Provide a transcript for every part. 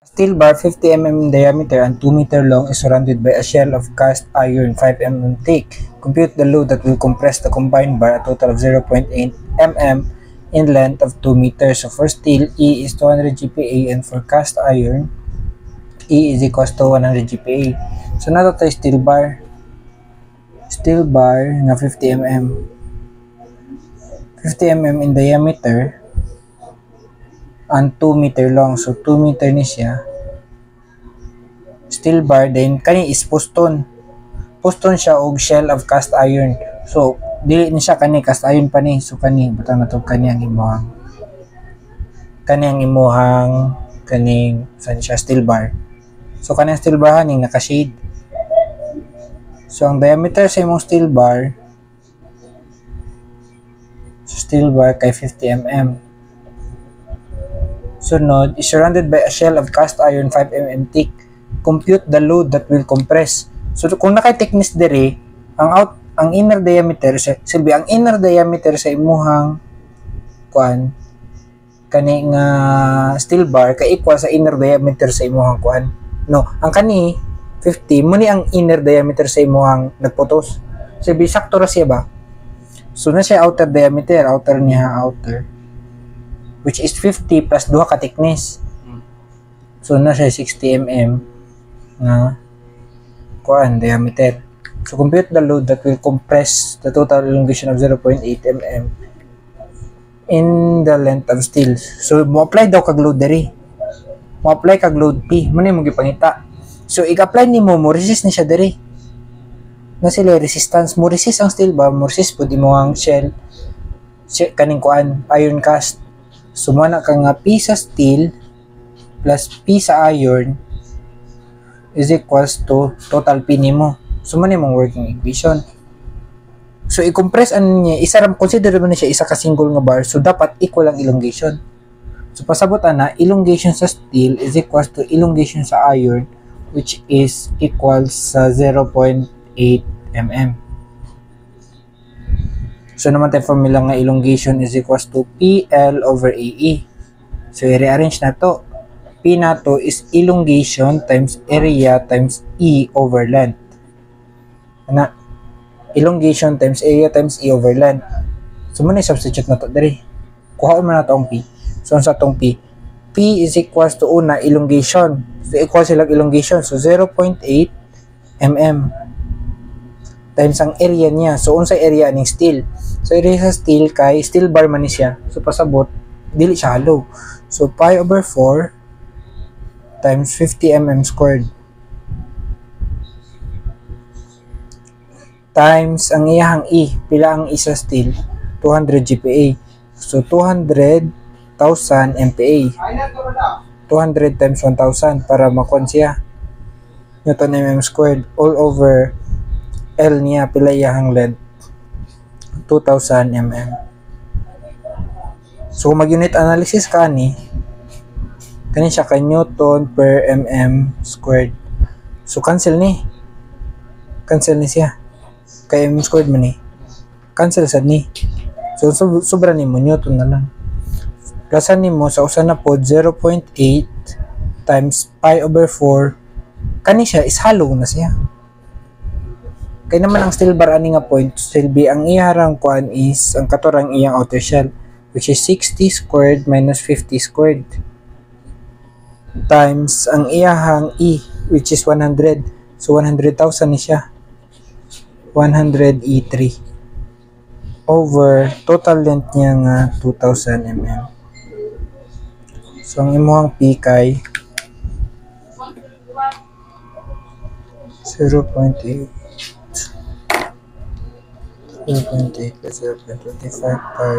Steel bar 50 mm in diameter and 2 meter long is surrounded by a shell of cast iron 5 mm thick. Compute the load that will compress the combined bar a total of 0.8 mm in length of 2 meters. So for steel, E is 200 GPa and for cast iron, E is equals to 100 GPa. So nato tayo steel bar. Steel bar na 50 mm. 50 mm in diameter and 2 meter long. So 2 meter ni siya. Steel bar then kani is piston. Piston siya og shell of cast iron. So dili ni siya kani cast iron pa ni. So kani butang na to kani ang imuhang kaning saan siya steel bar. So kani ang steel bar haning naka-shade. So ang diameter sa imong steel bar kay 50 mm. Sunod is surrounded by a shell of cast iron 5 mm thick. Compute the load that will compress. So kung naka-thickness dire, ang inner diameter sa imuhang kani nga steel bar kay equal sa inner diameter sa imuhang No, ang kani 50 mo ni ang inner diameter sa imuhang nagputos. So bisakto ra siya ba? So na siya outer diameter, outer which is 50 plus 2 ka thickness. So na siya 60 mm na diameter. So compute the load that will compress the total elongation of 0.8 mm in the length of steel. So mo apply daw kag load diri. Mo apply kag load P. Mo ni mo gipangita. So i-apply nimo mo resist ni siya diri. Na sila resistance mo resist ang steel bar, mo resist pud imo ang shell kaning iron cast. So mo na ka nga P sa steel plus P sa iron is equals to total P nimo. So man imong working equation. So i-compress niya, consider mo na siya isa ka single nga bar, so dapat equal ang elongation. So pasabot na elongation sa steel is equals to elongation sa iron, which is equals sa 0.8 mm. So naman tayo formula nga elongation is equals to PL over AE. So i-rearrange na to. P na to is elongation times area times E over length. Na elongation times area times E over length. So muna substitute na to diri. Kuha mo na to ang P. So sa tong P is equals to una elongation. So equal sila elongation. So 0.8 mm times ang area niya. So unsa area ning steel? So area sa steel kay steel bar man ni siya. So pasabot dili siya hollow. So pi over 4 times 50 mm squared times ang iyahang E. Pila ang isa steel? 200 GPa. So 200,000 MPa. 200 times 1,000 para makuha siya Newton mm squared all over L niya. Pila iyahang length? 2,000 mm. So mag-unit analysis ka ni kani siya kay Newton per mm squared. So cancel ni siya kay mm squared man ni. Cancel sad ni. So sobra ni mo Newton na lang. Plusan ni mo sa usa na pod 0.8 times pi over 4. Kani siya is hollow na siya. Kay naman ang steel bar ani nga point silbi ang iharang is ang katorang iyang outer shell, which is 60 squared minus 50 squared times ang iyahang E, which is 100. So 100,000 ni siya. 100 E3 over total length niya nga 2,000 mm. So ang imuhang P kay 0.8 plus 0.25 pi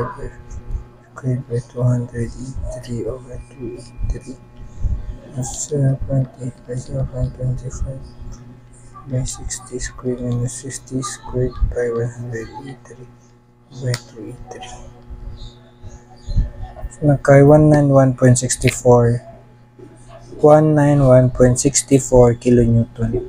squared by 200 E3 over 2 E3 0.8 by 0.25 by 60 squared minus 50 squared by 100 E3 by 2 E3. So nagkay 191.64 kilonewton.